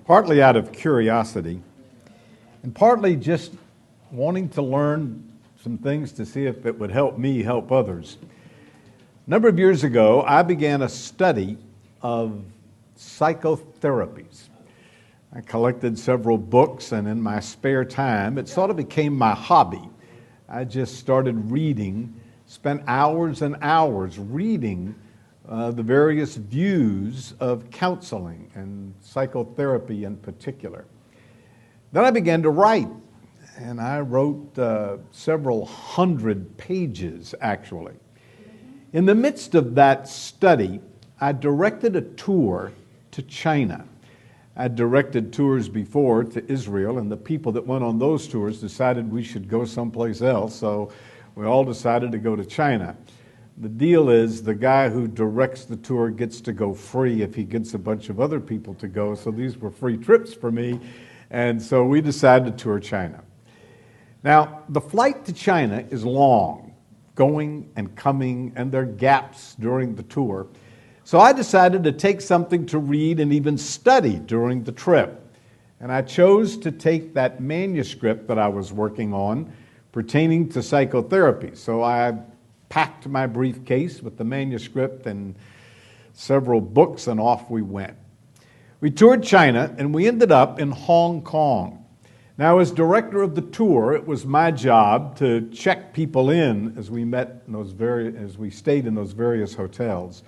partly out of curiosity and partly just wanting to learn some things to see if it would help me help others. A number of years ago, I began a study of psychotherapies. I collected several books, and in my spare time, it sort of became my hobby. I just started reading, spent hours and hours reading the various views of counseling and psychotherapy in particular. Then I began to write, and I wrote several hundred pages, actually. In the midst of that study, I directed a tour to China. I'd directed tours before to Israel, and the people that went on those tours decided we should go someplace else, so we all decided to go to China. The deal is the guy who directs the tour gets to go free if he gets a bunch of other people to go, so these were free trips for me, and so we decided to tour China. Now, the flight to China is long, going and coming, and there are gaps during the tour. So I decided to take something to read and even study during the trip. And I chose to take that manuscript that I was working on pertaining to psychotherapy. So I packed my briefcase with the manuscript and several books, and off we went. We toured China, and we ended up in Hong Kong. Now, as director of the tour, it was my job to check people in as we as we stayed in those various hotels.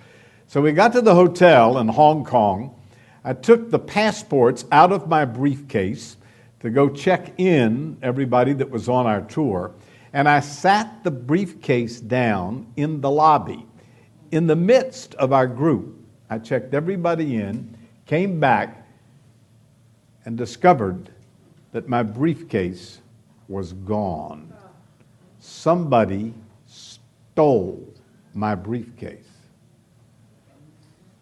So we got to the hotel in Hong Kong. I took the passports out of my briefcase to go check in everybody that was on our tour, and I sat the briefcase down in the lobby. In the midst of our group, I checked everybody in, came back, and discovered that my briefcase was gone. Somebody stole my briefcase.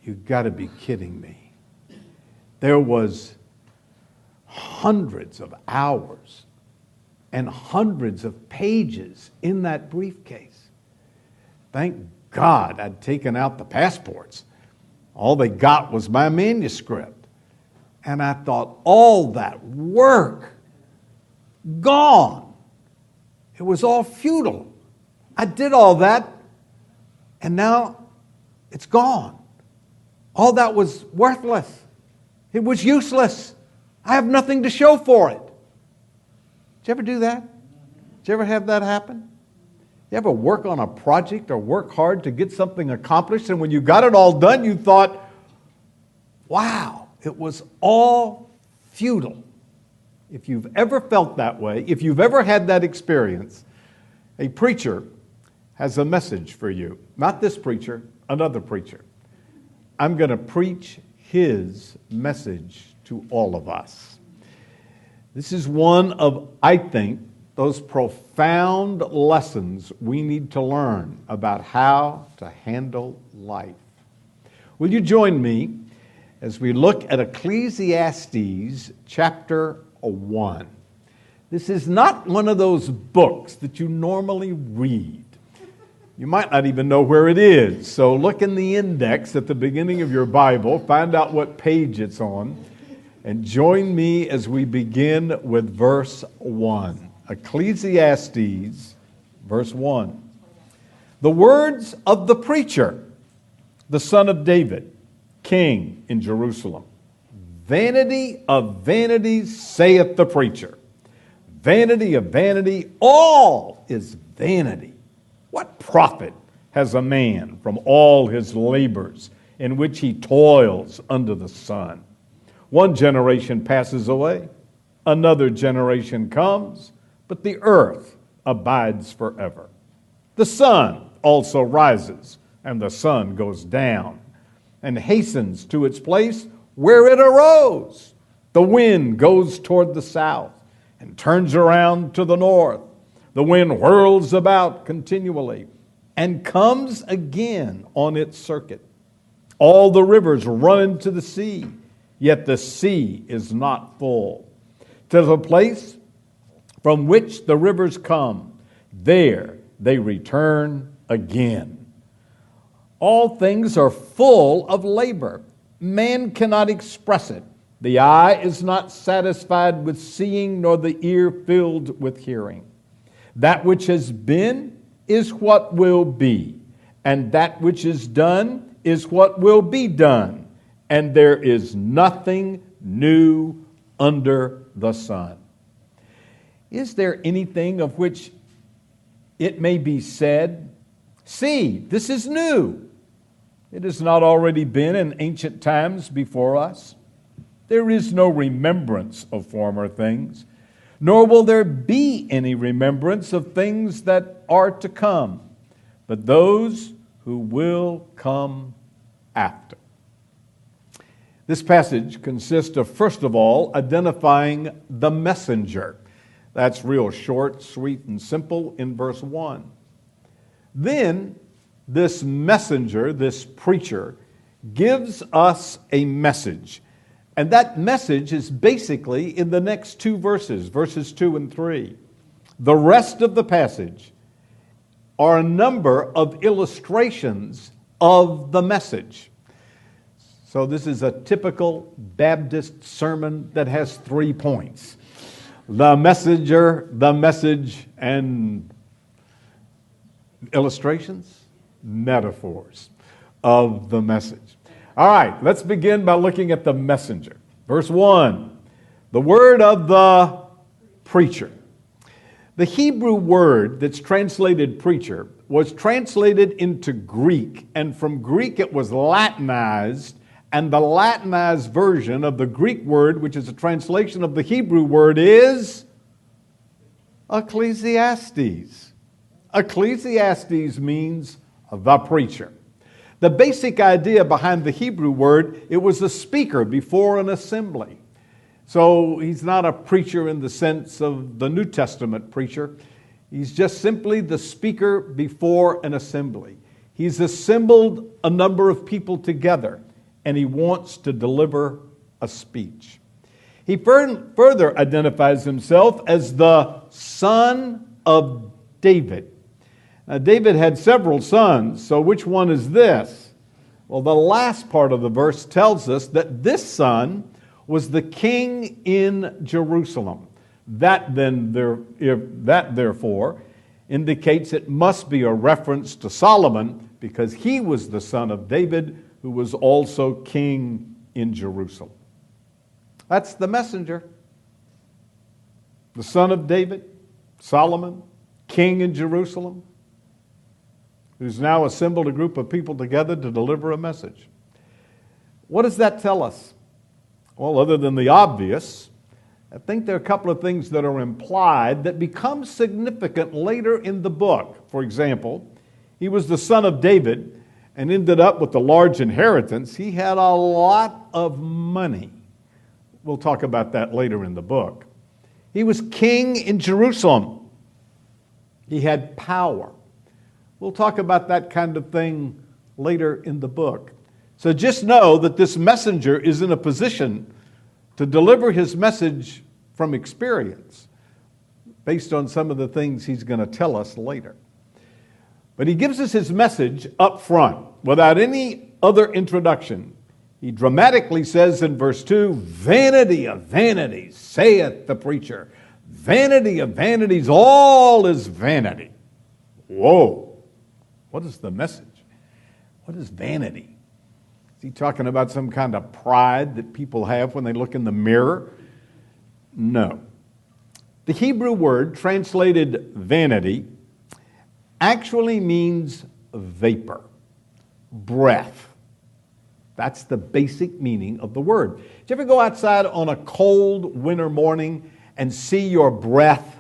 You've got to be kidding me. There was hundreds of hours and hundreds of pages in that briefcase. Thank God I'd taken out the passports. All they got was my manuscript. And I thought, all that work, gone. It was all futile. I did all that, and now it's gone. All that was worthless. It was useless. I have nothing to show for it. Did you ever do that? Did you ever have that happen? You ever work on a project or work hard to get something accomplished, and when you got it all done, you thought, wow, it was all futile. If you've ever felt that way, if you've ever had that experience, a preacher has a message for you. Not this preacher, another preacher. I'm going to preach his message to all of us. This is one of, I think, those profound lessons we need to learn about how to handle life. Will you join me as we look at Ecclesiastes chapter 1? This is not one of those books that you normally read. You might not even know where it is. So look in the index at the beginning of your Bible, find out what page it's on, and join me as we begin with verse 1. Ecclesiastes, verse 1. The words of the preacher, the son of David, king in Jerusalem. Vanity of vanities, saith the preacher. Vanity of vanity, all is vanity. What profit has a man from all his labors in which he toils under the sun? One generation passes away, another generation comes, but the earth abides forever. The sun also rises, and the sun goes down, and hastens to its place where it arose. The wind goes toward the south, and turns around to the north. The wind whirls about continually and comes again on its circuit. All the rivers run into the sea, yet the sea is not full. To the place from which the rivers come, there they return again. All things are full of labor. Man cannot express it. The eye is not satisfied with seeing, nor the ear filled with hearing. That which has been is what will be, and that which is done is what will be done, and there is nothing new under the sun. Is there anything of which it may be said, "See, this is new"? It has not already been in ancient times before us. There is no remembrance of former things, nor will there be any remembrance of things that are to come, but those who will come after. This passage consists of, first of all, identifying the messenger. That's real short, sweet, and simple in verse 1. Then, this messenger, this preacher, gives us a message. And that message is basically in the next two verses, verses 2 and 3. The rest of the passage are a number of illustrations of the message. So this is a typical Baptist sermon that has 3 points. The messenger, the message, and illustrations, metaphors of the message. All right, let's begin by looking at the messenger. Verse 1, the word of the preacher. The Hebrew word that's translated preacher was translated into Greek, and from Greek it was Latinized, and the Latinized version of the Greek word, which is a translation of the Hebrew word, is Ecclesiastes. Ecclesiastes means the preacher. The basic idea behind the Hebrew word, it was a speaker before an assembly. So he's not a preacher in the sense of the New Testament preacher. He's just simply the speaker before an assembly. He's assembled a number of people together, and he wants to deliver a speech. He further identifies himself as the son of David. Now, David had several sons, so which one is this? Well, the last part of the verse tells us that this son was the king in Jerusalem. That therefore indicates it must be a reference to Solomon, because he was the son of David, who was also king in Jerusalem. That's the messenger. The son of David, Solomon, king in Jerusalem, who's now assembled a group of people together to deliver a message. What does that tell us? Well, other than the obvious, I think there are a couple of things that are implied that become significant later in the book. For example, he was the son of David and ended up with a large inheritance. He had a lot of money. We'll talk about that later in the book. He was king in Jerusalem. He had power. We'll talk about that kind of thing later in the book. So just know that this messenger is in a position to deliver his message from experience based on some of the things he's going to tell us later. But he gives us his message up front without any other introduction. He dramatically says in verse 2, "Vanity of vanities, saith the preacher. Vanity of vanities, all is vanity." Whoa. What is the message? What is vanity? Is he talking about some kind of pride that people have when they look in the mirror? No. The Hebrew word translated vanity actually means vapor, breath. That's the basic meaning of the word. Did you ever go outside on a cold winter morning and see your breath?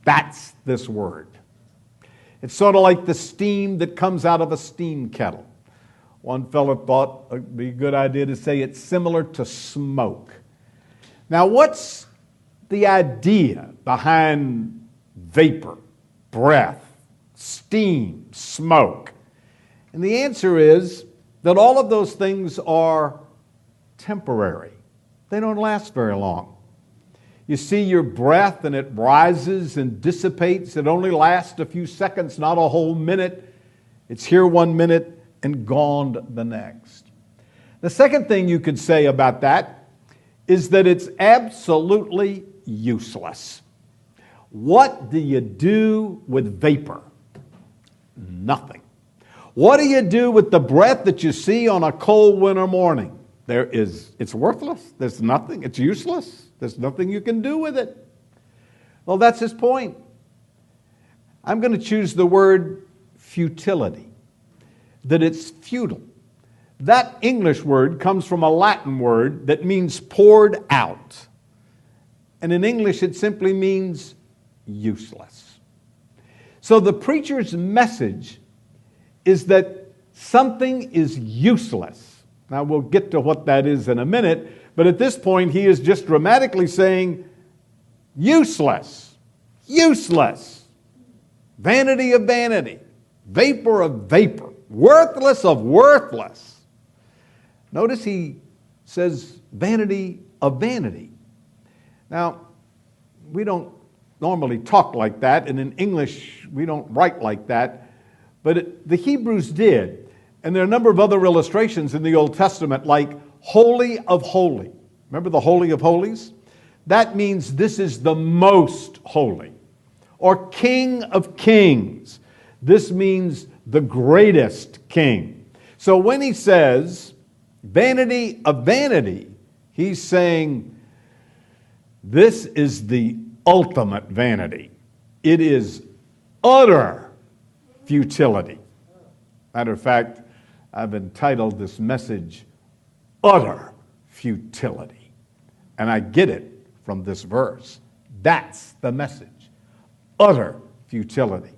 That's this word. It's sort of like the steam that comes out of a steam kettle. One fellow thought it would be a good idea to say it's similar to smoke. Now, what's the idea behind vapor, breath, steam, smoke? And the answer is that all of those things are temporary. They don't last very long. You see your breath and it rises and dissipates. It only lasts a few seconds, not a whole minute. It's here 1 minute and gone the next. The second thing you could say about that is that it's absolutely useless. What do you do with vapor? Nothing. What do you do with the breath that you see on a cold winter morning? It's worthless. There's nothing. It's useless. There's nothing you can do with it. Well, that's his point. I'm going to choose the word futility, that it's futile. That English word comes from a Latin word that means poured out. And in English, it simply means useless. So the preacher's message is that something is useless. Now, we'll get to what that is in a minute, but at this point, he is just dramatically saying, useless, useless, vanity of vanity, vapor of vapor, worthless of worthless. Notice he says vanity of vanity. Now, we don't normally talk like that, and in English, we don't write like that, but the Hebrews did. And there are a number of other illustrations in the Old Testament, like Holy of Holy. Remember the Holy of Holies? That means this is the most holy. Or King of Kings. This means the greatest king. So when he says vanity of vanity, he's saying this is the ultimate vanity. It is utter futility. Matter of fact, I've entitled this message, Utter Futility. And I get it from this verse. That's the message. Utter futility.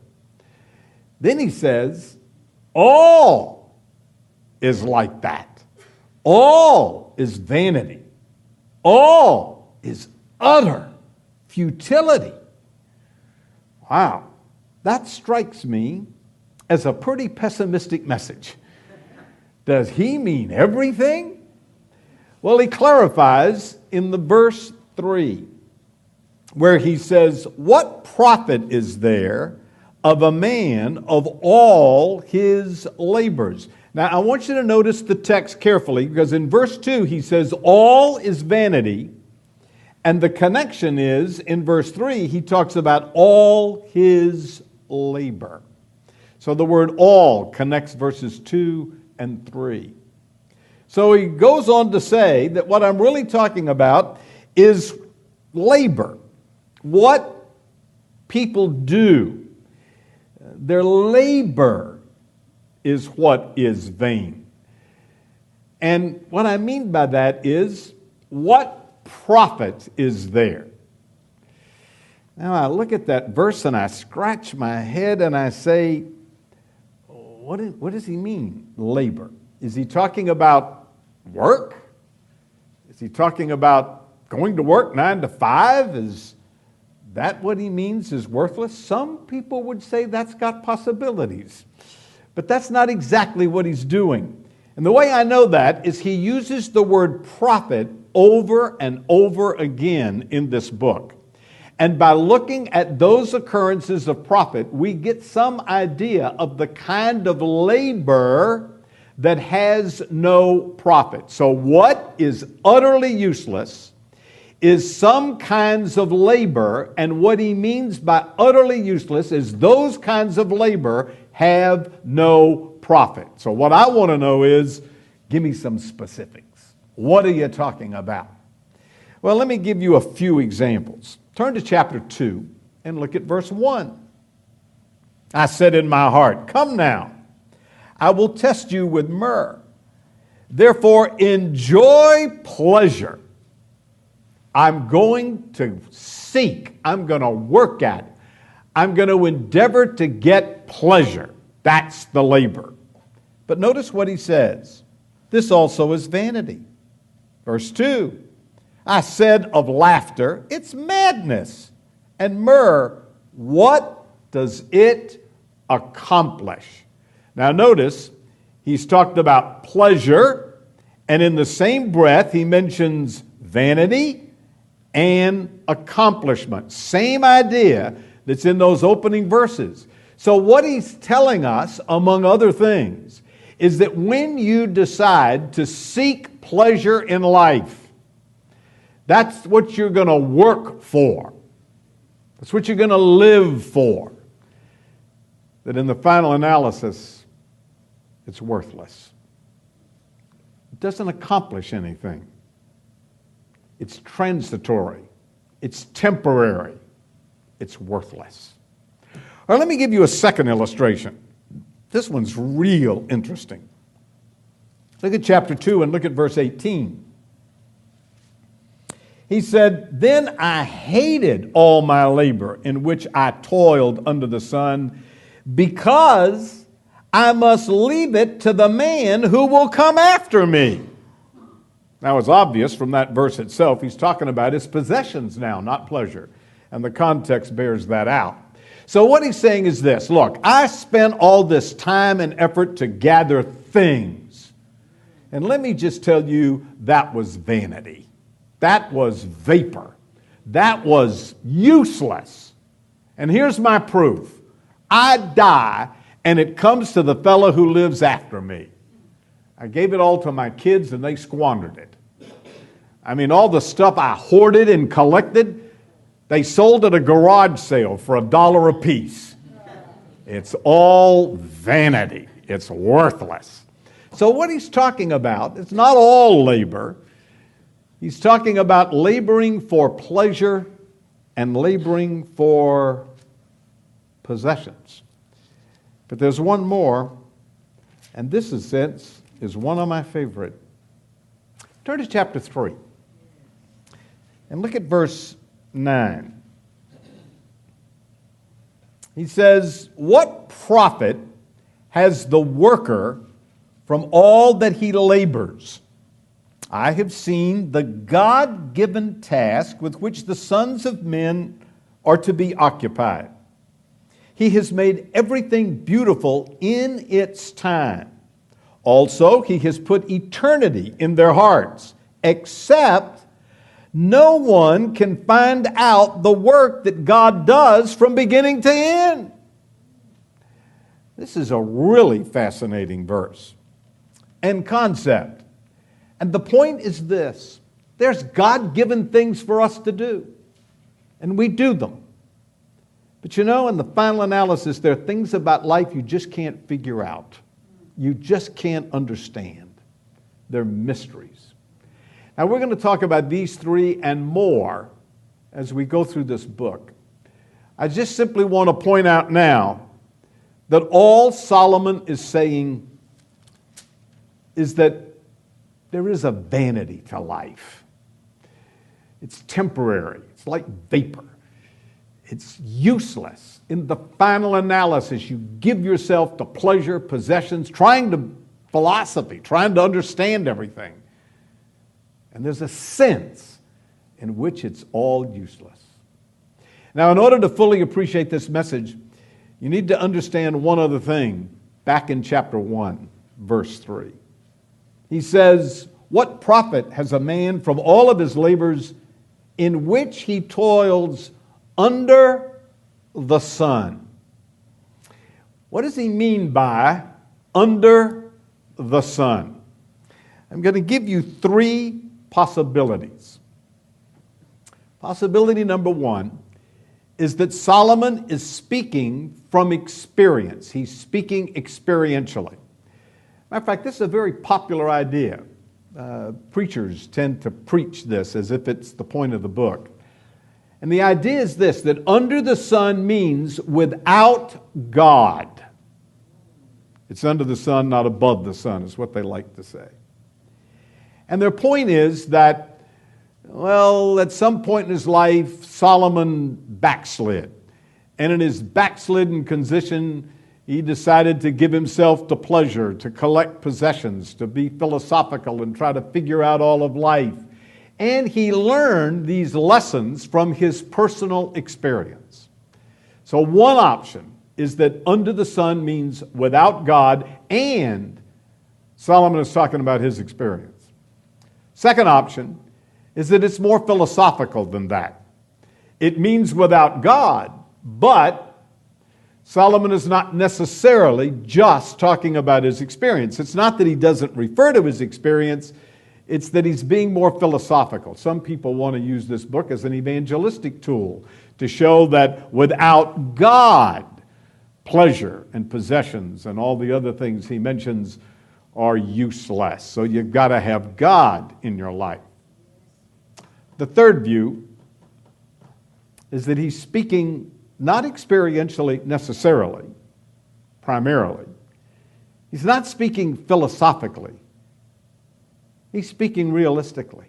Then he says, all is like that. All is vanity. All is utter futility. Wow, that strikes me as a pretty pessimistic message. Does he mean everything? Well, he clarifies in the verse 3, where he says, what profit is there of a man of all his labors? Now, I want you to notice the text carefully, because in verse 2, he says, all is vanity. And the connection is, in verse 3, he talks about all his labor. So the word all connects verses 2 and 3. So he goes on to say that what I'm really talking about is labor. What people do. Their labor is what is vain. And what I mean by that is, what profit is there? Now I look at that verse and I scratch my head and I say, what does he mean, labor? Is he talking about work? Is he talking about going to work 9 to 5? Is that what he means is worthless? Some people would say that's got possibilities. But that's not exactly what he's doing. And the way I know that is he uses the word profit over and over again in this book. And by looking at those occurrences of profit, we get some idea of the kind of labor that has no profit. So what is utterly useless is some kinds of labor, and what he means by utterly useless is those kinds of labor have no profit. So what I want to know is, give me some specifics. What are you talking about? Well, let me give you a few examples. Turn to chapter 2 and look at verse 1. I said in my heart, come now, I will test you with myrrh. Therefore, enjoy pleasure. I'm going to seek. I'm going to work at it. I'm going to endeavor to get pleasure. That's the labor. But notice what he says. This also is vanity. Verse 2. I said of laughter, it's madness. And myrrh, what does it accomplish? Now notice, he's talked about pleasure, and in the same breath, he mentions vanity and accomplishment. Same idea that's in those opening verses. So what he's telling us, among other things, is that when you decide to seek pleasure in life, That's what you're going to work for. That's what you're going to live for. That in the final analysis, it's worthless. It doesn't accomplish anything. It's transitory. It's temporary. It's worthless. All right, let me give you a second illustration. This one's real interesting. Look at chapter 2 and look at verse 18. He said, "Then I hated all my labor in which I toiled under the sun, because I must leave it to the man who will come after me." Now, it's obvious from that verse itself, he's talking about his possessions now, not pleasure. And the context bears that out. So what he's saying is this: look, I spent all this time and effort to gather things. And let me just tell you, that was vanity. That was vapor. That was useless. And here's my proof. I die, and it comes to the fellow who lives after me. I gave it all to my kids, and they squandered it. I mean, all the stuff I hoarded and collected, they sold at a garage sale for $1 a piece. It's all vanity. It's worthless. So what he's talking about, it's not all labor. He's talking about laboring for pleasure and laboring for possessions. But there's one more, and this is one of my favorite. Turn to chapter 3 and look at verse 9. He says, "What profit has the worker from all that he labors? I have seen the God-given task with which the sons of men are to be occupied. He has made everything beautiful in its time. Also, he has put eternity in their hearts, except no one can find out the work that God does from beginning to end." This is a really fascinating verse and concept. And the point is this: there's God-given things for us to do, and we do them. But you know, in the final analysis, there are things about life you just can't figure out. You just can't understand. They're mysteries. Now, we're going to talk about these three and more as we go through this book. I just simply want to point out now that all Solomon is saying is that there is a vanity to life. It's temporary. It's like vapor. It's useless. In the final analysis, you give yourself to pleasure, possessions, philosophy, trying to understand everything. And there's a sense in which it's all useless. Now, in order to fully appreciate this message, you need to understand one other thing back in chapter 1, verse 3. He says, "What profit has a man from all of his labors in which he toils under the sun?" What does he mean by under the sun? I'm going to give you three possibilities. Possibility number one is that Solomon is speaking from experience. He's speaking experientially. Matter of fact, this is a very popular idea. Preachers tend to preach this as if it's the point of the book. And the idea is this, that under the sun means without God. It's under the sun, not above the sun, is what they like to say. And their point is that, well, at some point in his life, Solomon backslid. And in his backslidden condition, he decided to give himself to pleasure, to collect possessions, to be philosophical and try to figure out all of life. And he learned these lessons from his personal experience. So one option is that under the sun means without God, and Solomon is talking about his experience. Second option is that it's more philosophical than that. It means without God, but Solomon is not necessarily just talking about his experience. It's not that he doesn't refer to his experience. It's that he's being more philosophical. Some people want to use this book as an evangelistic tool to show that without God, pleasure and possessions and all the other things he mentions are useless. So you've got to have God in your life. The third view is that he's speaking not experientially necessarily, primarily. He's not speaking philosophically. He's speaking realistically.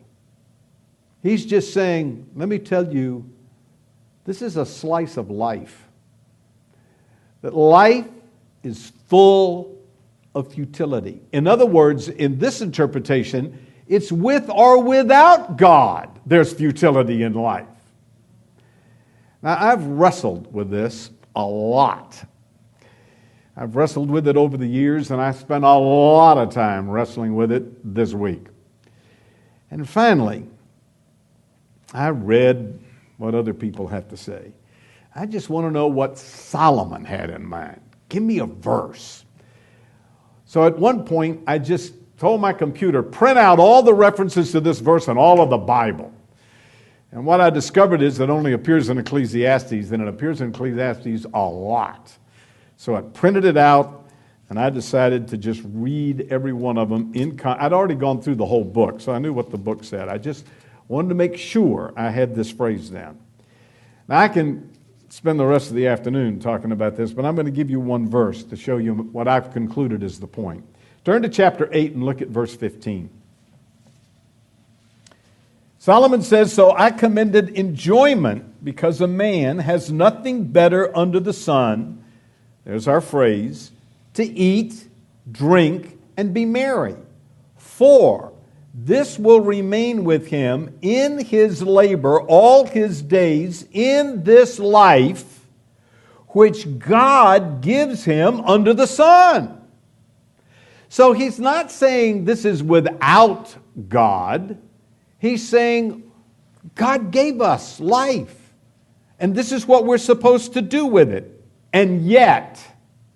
He's just saying, let me tell you, this is a slice of life. That life is full of futility. In other words, in this interpretation, it's with or without God, there's futility in life. Now, I've wrestled with this a lot. I've wrestled with it over the years, and I spent a lot of time wrestling with it this week. And finally, I read what other people have to say. I just want to know what Solomon had in mind. Give me a verse. So at one point, I just told my computer, print out all the references to this verse in all of the Bible. And what I discovered is it only appears in Ecclesiastes, and it appears in Ecclesiastes a lot. So I printed it out, and I decided to just read every one of them. I'd already gone through the whole book, so I knew what the book said. I just wanted to make sure I had this phrase down. Now, I can spend the rest of the afternoon talking about this, but I'm going to give you one verse to show you what I've concluded is the point. Turn to chapter 8 and look at verse 15. Solomon says, "So I commended enjoyment because a man has nothing better under the sun," there's our phrase, "to eat, drink, and be merry. For this will remain with him in his labor all his days in this life, which God gives him under the sun." So he's not saying this is without God. He's saying God gave us life, and this is what we're supposed to do with it. And yet,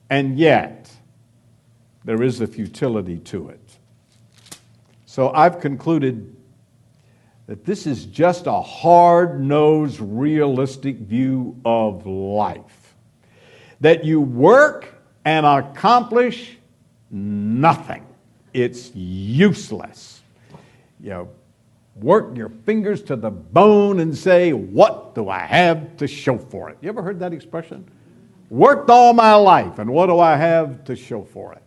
there is a futility to it. So I've concluded that this is just a hard-nosed, realistic view of life. That you work and accomplish nothing. It's useless. You work your fingers to the bone and say, what do I have to show for it? You ever heard that expression? Worked all my life, and what do I have to show for it?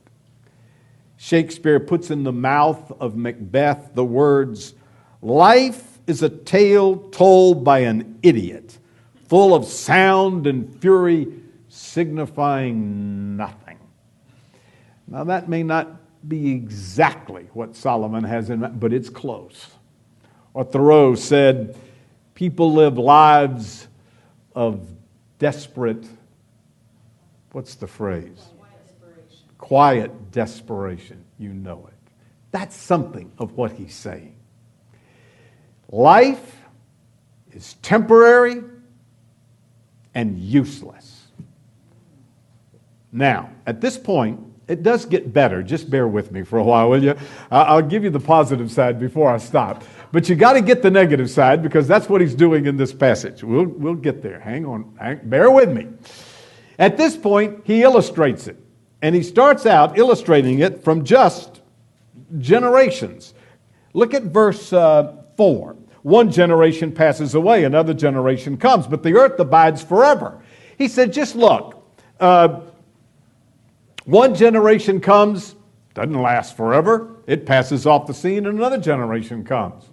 Shakespeare puts in the mouth of Macbeth the words, "Life is a tale told by an idiot, full of sound and fury, signifying nothing." Now that may not be exactly what Solomon has in mind, but it's close. Or Thoreau said, people live lives of desperate, what's the phrase? Quiet desperation. You know it. That's something of what he's saying. Life is temporary and useless. Now, at this point, it does get better. Just bear with me for a while, will you? I'll give you the positive side before I stop. But you got to get the negative side, because that's what he's doing in this passage. We'll get there. Hang on. Bear with me. At this point, he illustrates it. And he starts out illustrating it from just generations. Look at verse 4. One generation passes away, another generation comes, but the earth abides forever. He said, just look. One generation comes, doesn't last forever. It passes off the scene, and another generation comes.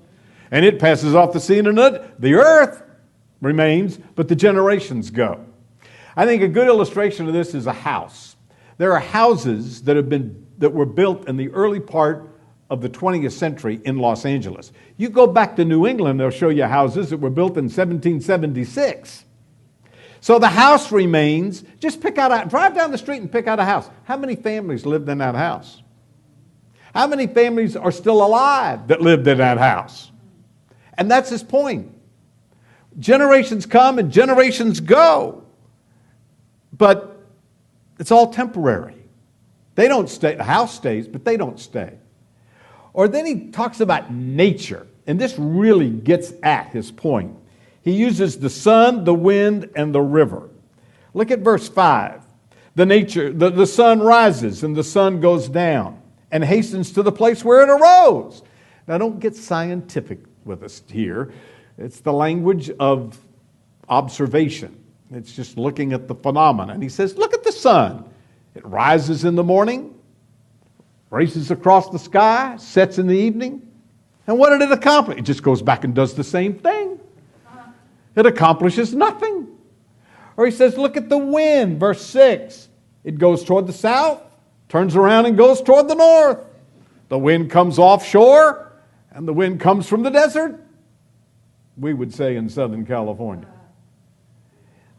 And it passes off the scene, and the earth remains, but the generations go. I think a good illustration of this is a house. There are houses that were built in the early part of the 20th century in Los Angeles. You go back to New England, they'll show you houses that were built in 1776. So the house remains. Just drive down the street and pick out a house. How many families lived in that house? How many families are still alive that lived in that house? And that's his point. Generations come and generations go. But it's all temporary. They don't stay. The house stays, but they don't stay. Or then he talks about nature, and this really gets at his point. He uses the sun, the wind, and the river. Look at verse 5. The sun rises and the sun goes down and hastens to the place where it arose. Now don't get scientific with us here. It's the language of observation. It's just looking at the phenomena. And he says, look at the sun. It rises in the morning, races across the sky, sets in the evening. And what did it accomplish? It just goes back and does the same thing. It accomplishes nothing. Or he says, look at the wind, verse 6. It goes toward the south, turns around and goes toward the north. The wind comes offshore, and the wind comes from the desert, we would say in Southern California.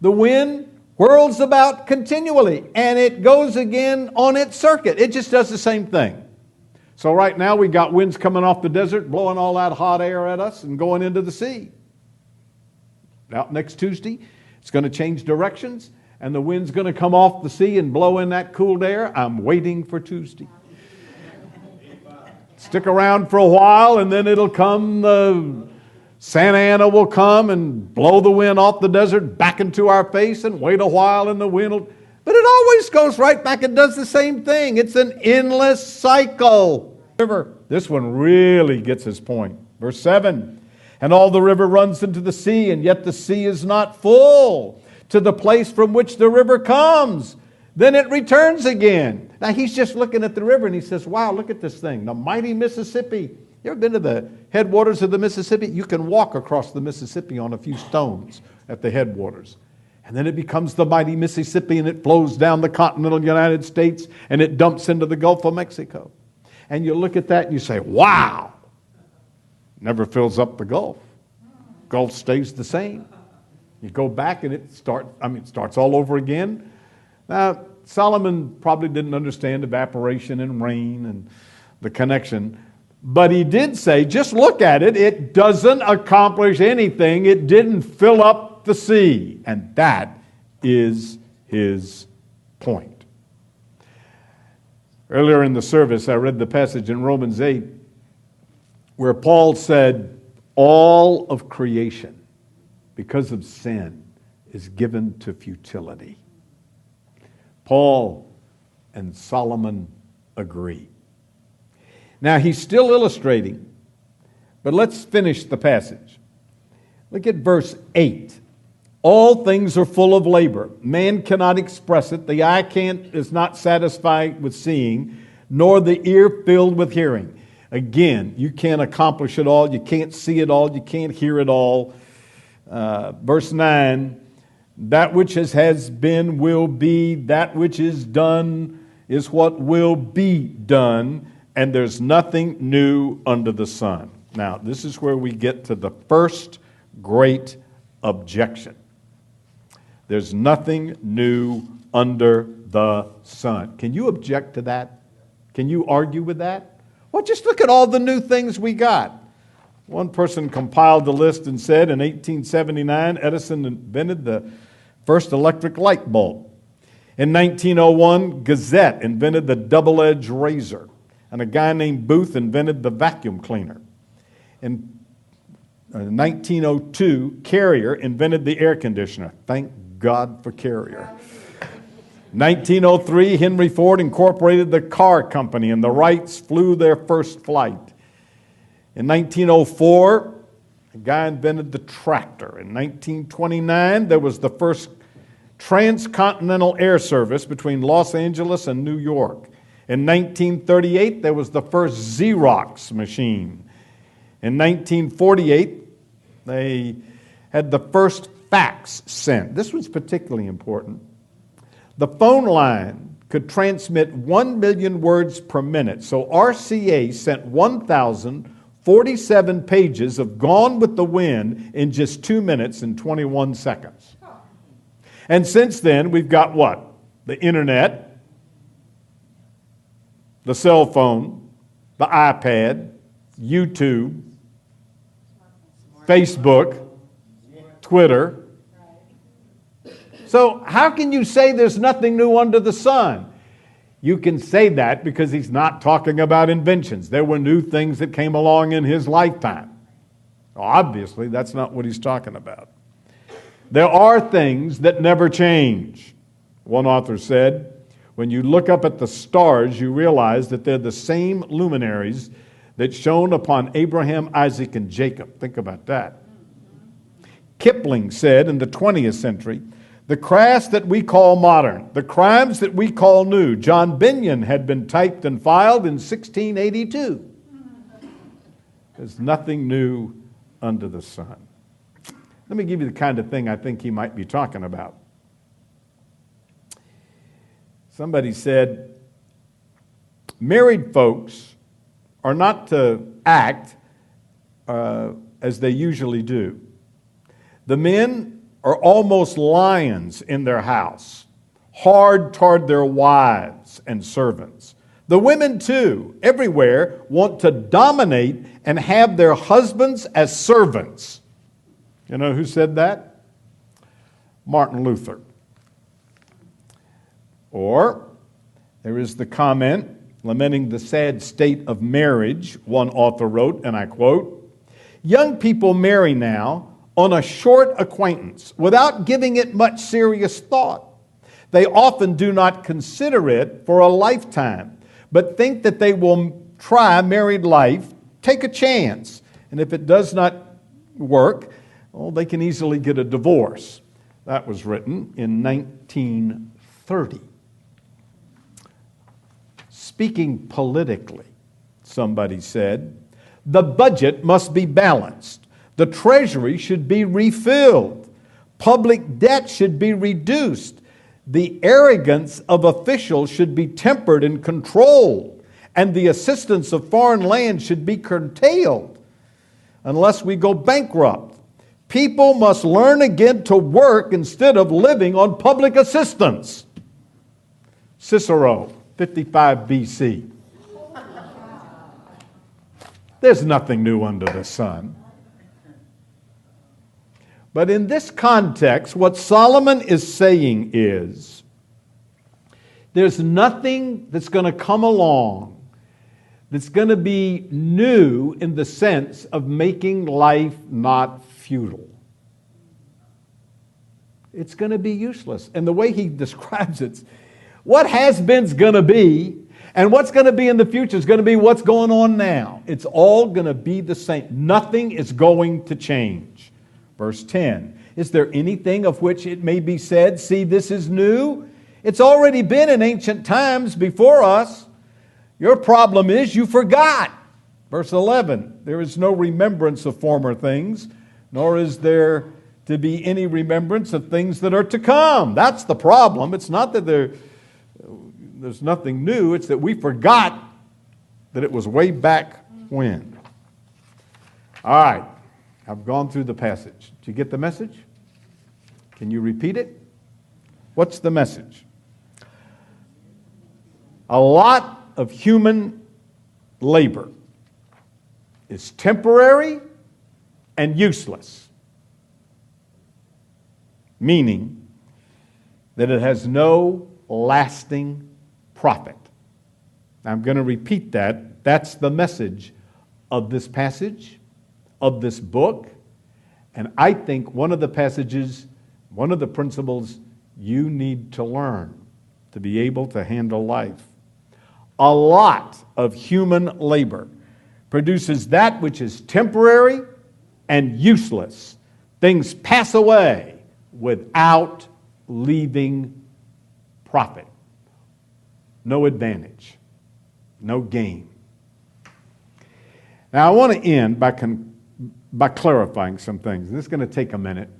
The wind whirls about continually, and it goes again on its circuit. It just does the same thing. So right now we got winds coming off the desert, blowing all that hot air at us and going into the sea. Out next Tuesday, it's going to change directions, and the wind's going to come off the sea and blow in that cool air. I'm waiting for Tuesday. Stick around for a while, and then it'll come. Santa Ana will come and blow the wind off the desert back into our face, and wait a while, and the wind will... But it always goes right back and does the same thing. It's an endless cycle. This one really gets his point. Verse 7. And all the river runs into the sea, and yet the sea is not full to the place from which the river comes. Then it returns again. Now he's just looking at the river and he says, wow, look at this thing, the mighty Mississippi. You ever been to the headwaters of the Mississippi? You can walk across the Mississippi on a few stones at the headwaters. And then it becomes the mighty Mississippi, and it flows down the continental United States, and it dumps into the Gulf of Mexico. And you look at that and you say, wow. Never fills up the Gulf. Gulf stays the same. You go back and it starts all over again. Now, Solomon probably didn't understand evaporation and rain and the connection, but he did say, just look at it. It doesn't accomplish anything. It didn't fill up the sea. And that is his point. Earlier in the service, I read the passage in Romans 8 where Paul said, all of creation, because of sin, is given to futility. Paul and Solomon agree. Now, he's still illustrating, but let's finish the passage. Look at verse 8. All things are full of labor. Man cannot express it. The eye is not satisfied with seeing, nor the ear filled with hearing. Again, you can't accomplish it all. You can't see it all. You can't hear it all. Verse 9, that which has been will be. That which is done is what will be done. And there's nothing new under the sun. Now, this is where we get to the first great objection. There's nothing new under the sun. Can you object to that? Can you argue with that? Well, just look at all the new things we got. One person compiled the list and said in 1879, Edison invented the first electric light bulb. In 1901, Gazette invented the double-edged razor. And a guy named Booth invented the vacuum cleaner. In 1902, Carrier invented the air conditioner. Thank God for Carrier. 1903, Henry Ford incorporated the car company, and the Wrights flew their first flight. In 1904, a guy invented the tractor. In 1929, there was the first transcontinental air service between Los Angeles and New York. In 1938, there was the first Xerox machine. In 1948, they had the first fax sent. This was particularly important. The phone line could transmit 1 million words per minute. So RCA sent 1,047 pages of Gone with the Wind in just 2 minutes and 21 seconds. And since then, we've got what? The internet, the cell phone, the iPad, YouTube, Facebook, Twitter. So how can you say there's nothing new under the sun? You can say that because he's not talking about inventions. There were new things that came along in his lifetime. Obviously, that's not what he's talking about. There are things that never change. One author said, when you look up at the stars, you realize that they're the same luminaries that shone upon Abraham, Isaac, and Jacob. Think about that. Kipling said in the 20th century, the crafts that we call modern, the crimes that we call new, John Bunyan had been typed and filed in 1682. There's nothing new under the sun. Let me give you the kind of thing I think he might be talking about. Somebody said, married folks are not to act as they usually do. The men are almost lions in their house, hard toward their wives and servants. The women, too, everywhere want to dominate and have their husbands as servants. You know who said that? Martin Luther. Or there is the comment lamenting the sad state of marriage. One author wrote, and I quote, young people marry now on a short acquaintance without giving it much serious thought. They often do not consider it for a lifetime, but think that they will try married life, take a chance, and if it does not work, well, they can easily get a divorce. That was written in 1930. Speaking politically, somebody said, the budget must be balanced. The treasury should be refilled. Public debt should be reduced. The arrogance of officials should be tempered and controlled. And the assistance of foreign lands should be curtailed unless we go bankrupt. People must learn again to work instead of living on public assistance. Cicero, 55 BC. There's nothing new under the sun. But in this context, what Solomon is saying is, there's nothing that's going to come along that's going to be new in the sense of making life not futile. It's going to be useless. And the way he describes it, what has been's going to be, and what's going to be in the future is going to be what's going on now. It's all going to be the same. Nothing is going to change. Verse 10, is there anything of which it may be said, see, this is new? It's already been in ancient times before us. Your problem is you forgot. Verse 11, there is no remembrance of former things, nor is there to be any remembrance of things that are to come. That's the problem. It's not that there's nothing new. It's that we forgot that it was way back when. All right. I've gone through the passage. Did you get the message? Can you repeat it? What's the message? A lot of human labor is temporary and useless, meaning that it has no lasting profit. I'm going to repeat that. That's the message of this passage, of this book, and I think one of the passages, one of the principles you need to learn to be able to handle life. A lot of human labor produces that which is temporary and useless. Things pass away without leaving profit. No advantage, no gain. Now I want to end by clarifying some things. This is going to take a minute,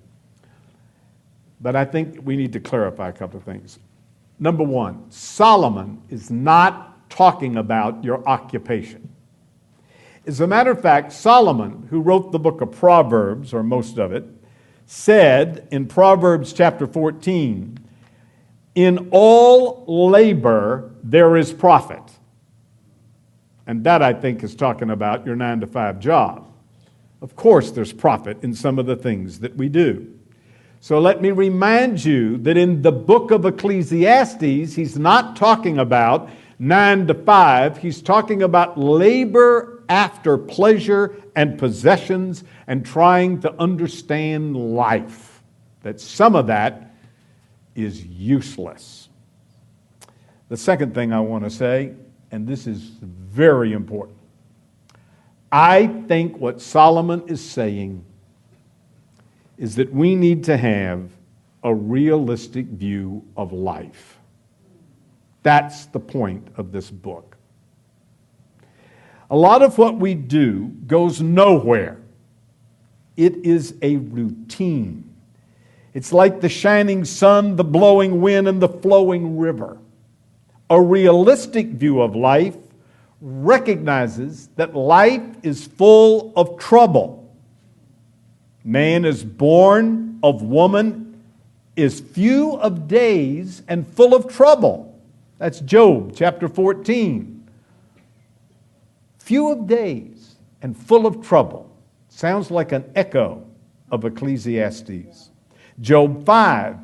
but I think we need to clarify a couple of things. Number one, Solomon is not talking about your occupation. As a matter of fact, Solomon, who wrote the book of Proverbs, or most of it, said in Proverbs chapter 14, in all labor there is profit. And that, I think, is talking about your 9-to-5 job. Of course, there's profit in some of the things that we do. So let me remind you that in the book of Ecclesiastes, he's not talking about 9 to 5. He's talking about labor after pleasure and possessions and trying to understand life. That some of that is useless. The second thing I want to say, and this is very important, I think what Solomon is saying is that we need to have a realistic view of life. That's the point of this book. A lot of what we do goes nowhere. It is a routine. It's like the shining sun, the blowing wind, and the flowing river. A realistic view of life recognizes that life is full of trouble. Man is born of woman, is few of days and full of trouble. That's Job chapter 14. Few of days and full of trouble. Sounds like an echo of Ecclesiastes. Job 5.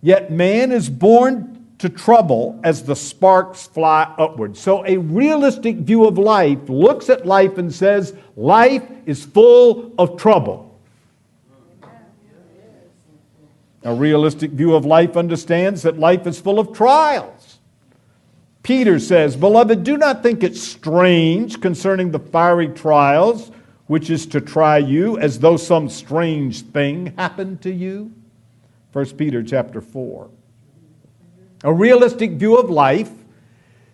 Yet man is born to trouble as the sparks fly upward. So a realistic view of life looks at life and says, life is full of trouble. A realistic view of life understands that life is full of trials. Peter says, Beloved, do not think it strange concerning the fiery trials which is to try you, as though some strange thing happened to you. 1 Peter chapter 4. A realistic view of life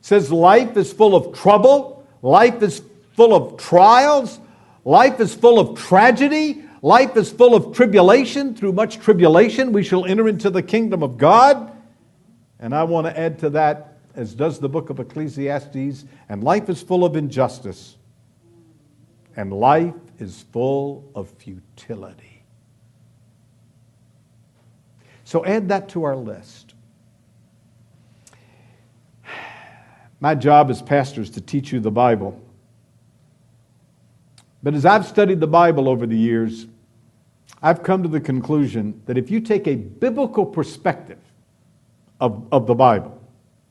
says life is full of trouble, life is full of trials, life is full of tragedy, life is full of tribulation. Through much tribulation we shall enter into the kingdom of God. And I want to add to that, as does the book of Ecclesiastes, and life is full of injustice. And life is full of futility. So add that to our list. My job as pastor is to teach you the Bible. But as I've studied the Bible over the years, I've come to the conclusion that if you take a biblical perspective of the Bible,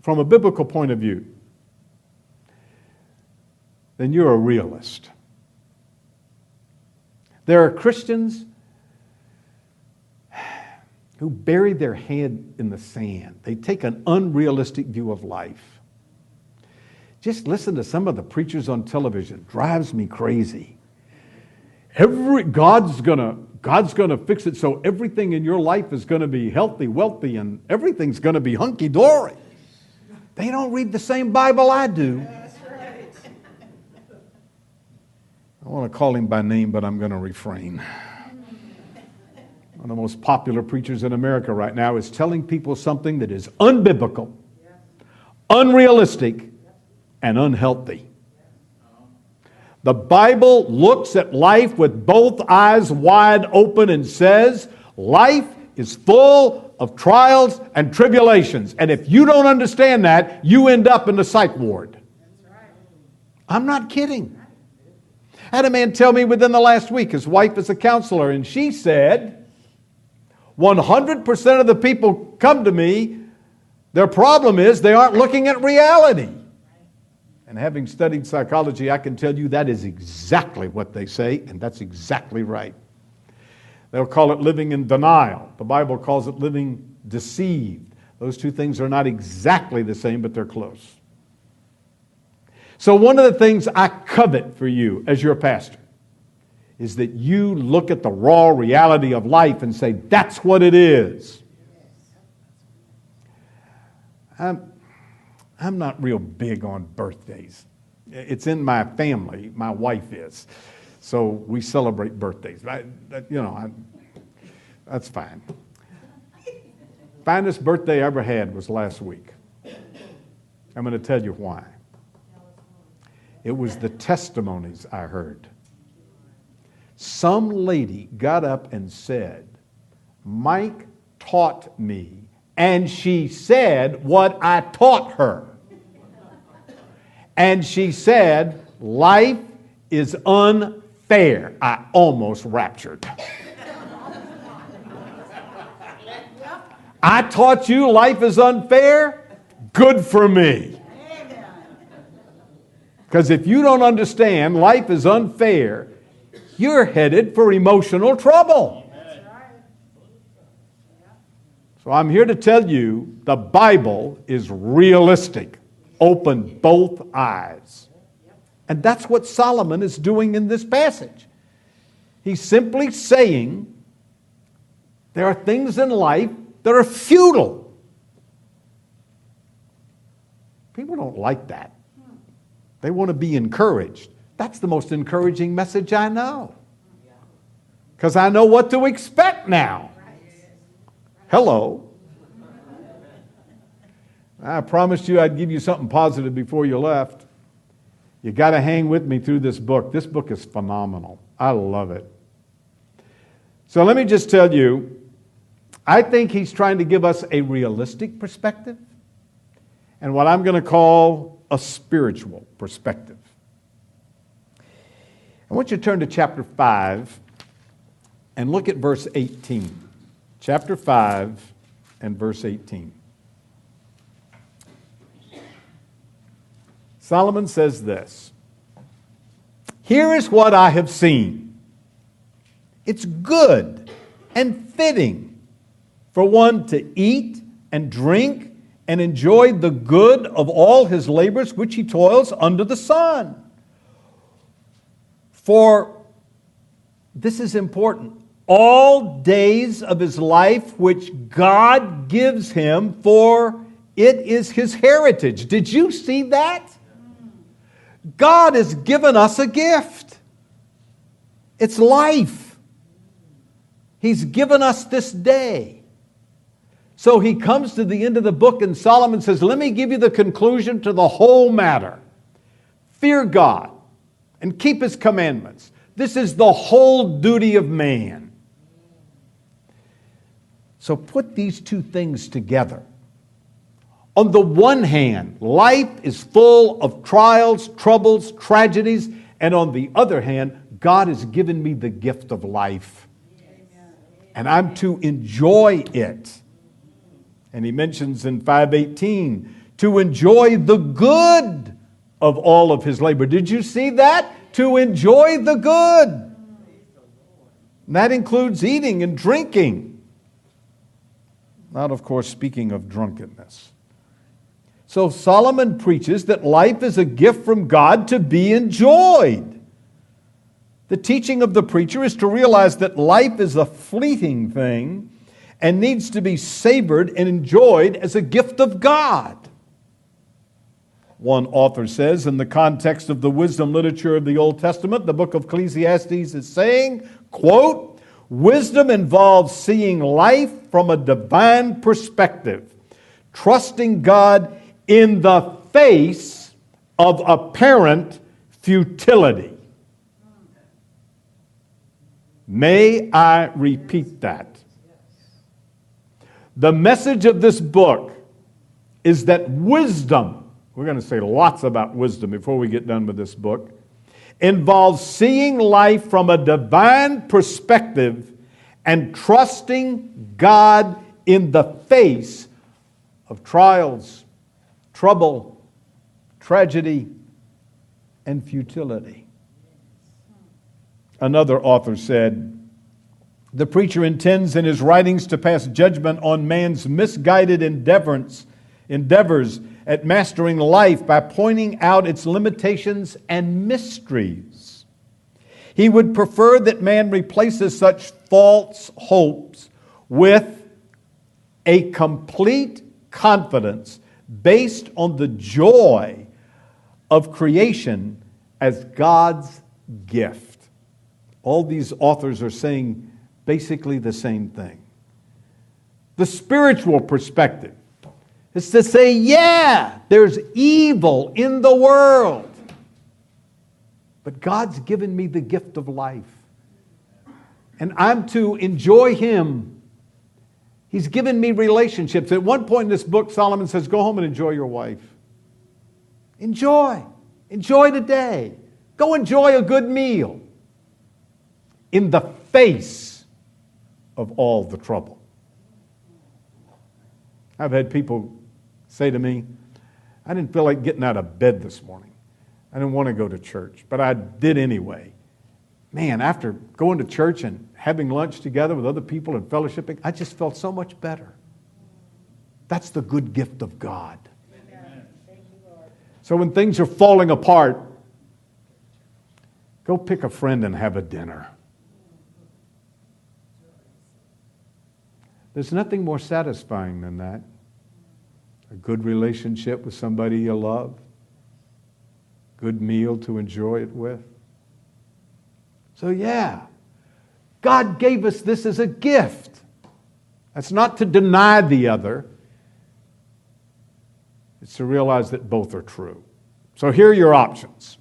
from a biblical point of view, then you're a realist. There are Christians who bury their head in the sand. They take an unrealistic view of life. Just listen to some of the preachers on television. It drives me crazy. God's gonna fix it so everything in your life is gonna be healthy, wealthy, and everything's gonna be hunky-dory. They don't read the same Bible I do. I want to call him by name, but I'm going to refrain. One of the most popular preachers in America right now is telling people something that is unbiblical, unrealistic, and unhealthy. The Bible looks at life with both eyes wide open and says, life is full of trials and tribulations. And if you don't understand that, you end up in the psych ward. I'm not kidding. I had a man tell me within the last week, his wife is a counselor, and she said, 100% of the people come to me, their problem is they aren't looking at reality. And having studied psychology, I can tell you that is exactly what they say, and that's exactly right. They'll call it living in denial. The Bible calls it living deceived. Those two things are not exactly the same, but they're close. So one of the things I covet for you as your pastor is that you look at the raw reality of life and say, that's what it is. I'm not real big on birthdays. It's in my family. My wife is. So we celebrate birthdays. That's fine. Finest birthday I ever had was last week. I'm going to tell you why. It was the testimonies I heard. Some lady got up and said, Mike taught me, and she said what I taught her. And she said, life is unfair. I almost raptured. I taught you life is unfair? Good for me. Because if you don't understand life is unfair, you're headed for emotional trouble. So I'm here to tell you the Bible is realistic. Open both eyes. And that's what Solomon is doing in this passage. He's simply saying there are things in life that are futile. People don't like that. They want to be encouraged. That's the most encouraging message I know. Because I know what to expect now. Hello. I promised you I'd give you something positive before you left. You got to hang with me through this book. This book is phenomenal. I love it. So let me just tell you, I think he's trying to give us a realistic perspective and what I'm going to call a spiritual perspective. I want you to turn to chapter 5 and look at verse 18. Chapter 5 and verse 18. Solomon says this, "Here is what I have seen. It's good and fitting for one to eat and drink and enjoy the good of all his labors which he toils under the sun. For," this is important, "all days of his life which God gives him, for it is his heritage." Did you see that? God has given us a gift. It's life. He's given us this day. So he comes to the end of the book and Solomon says, let me give you the conclusion to the whole matter. Fear God and keep his commandments. This is the whole duty of man. So put these two things together. On the one hand, life is full of trials, troubles, tragedies, and on the other hand, God has given me the gift of life. And I'm to enjoy it. And he mentions in 5:18, to enjoy the good of all of his labor. Did you see that? To enjoy the good. And that includes eating and drinking. Not, of course, speaking of drunkenness. So Solomon preaches that life is a gift from God to be enjoyed. The teaching of the preacher is to realize that life is a fleeting thing and needs to be savored and enjoyed as a gift of God. One author says, in the context of the wisdom literature of the Old Testament, the book of Ecclesiastes is saying, quote, "Wisdom involves seeing life from a divine perspective, trusting God in the face of apparent futility." May I repeat that? The message of this book is that wisdom, we're going to say lots about wisdom before we get done with this book, involves seeing life from a divine perspective and trusting God in the face of trials, trouble, tragedy, and futility. Another author said, the preacher intends in his writings to pass judgment on man's misguided endeavors at mastering life by pointing out its limitations and mysteries. He would prefer that man replaces such false hopes with a complete confidence based on the joy of creation as God's gift. All these authors are saying basically the same thing. The spiritual perspective is to say, yeah, there's evil in the world, but God's given me the gift of life, and I'm to enjoy Him. He's given me relationships. At one point in this book, Solomon says, go home and enjoy your wife. Enjoy. Enjoy today. Go enjoy a good meal in the face of all the trouble. I've had people say to me, I didn't feel like getting out of bed this morning. I didn't want to go to church, but I did anyway. Man, after going to church and having lunch together with other people and fellowshipping, I just felt so much better. That's the good gift of God. Amen. Thank you, Lord. So when things are falling apart, go pick a friend and have a dinner. There's nothing more satisfying than that. A good relationship with somebody you love. Good meal to enjoy it with. So yeah, God gave us this as a gift. That's not to deny the other. It's to realize that both are true. So here are your options.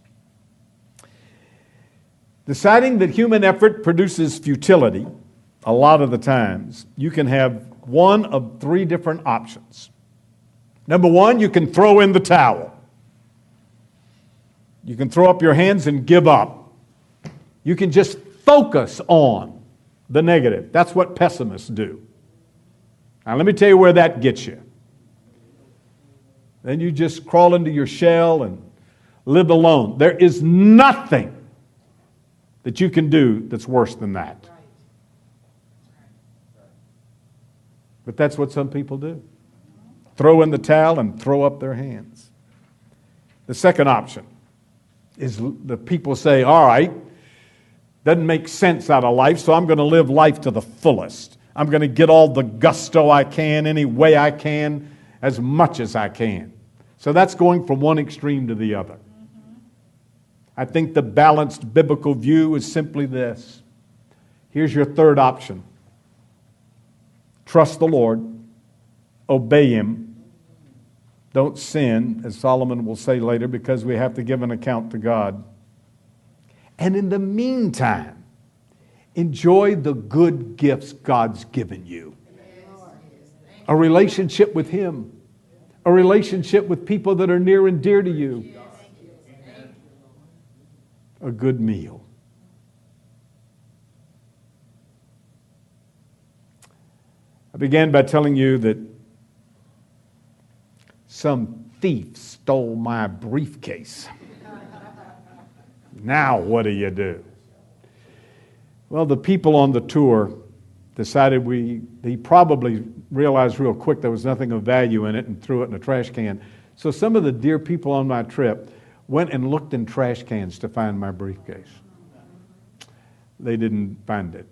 Deciding that human effort produces futility, a lot of the times, you can have one of three different options. Number one, you can throw in the towel. You can throw up your hands and give up. You can just focus on the negative. That's what pessimists do. Now, let me tell you where that gets you. Then you just crawl into your shell and live alone. There is nothing that you can do that's worse than that. But that's what some people do. Throw in the towel and throw up their hands. The second option is the people say, all right, doesn't make sense out of life, so I'm going to live life to the fullest. I'm going to get all the gusto I can, any way I can, as much as I can. So that's going from one extreme to the other. I think the balanced biblical view is simply this. Here's your third option. Trust the Lord. Obey Him. Don't sin, as Solomon will say later, because we have to give an account to God. And in the meantime, enjoy the good gifts God's given you. A relationship with Him. A relationship with people that are near and dear to you. A good meal. I began by telling you that some thief stole my briefcase. Now what do? Well, the people on the tour decided he probably realized real quick there was nothing of value in it and threw it in a trash can. So some of the dear people on my trip went and looked in trash cans to find my briefcase. They didn't find it.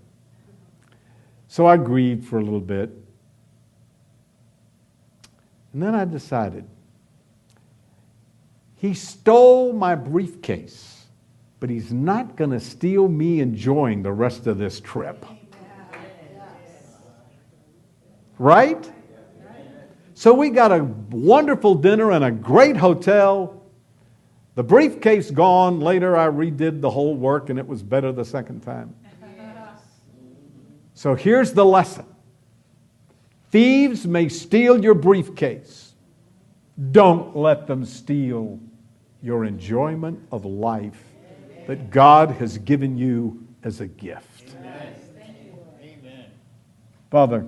So I grieved for a little bit. And then I decided, he stole my briefcase, but he's not going to steal me enjoying the rest of this trip. Right? So we got a wonderful dinner and a great hotel. The briefcase gone. Later I redid the whole work and it was better the second time. So here's the lesson. Thieves may steal your briefcase. Don't let them steal your enjoyment of life that God has given you as a gift. Amen. Father,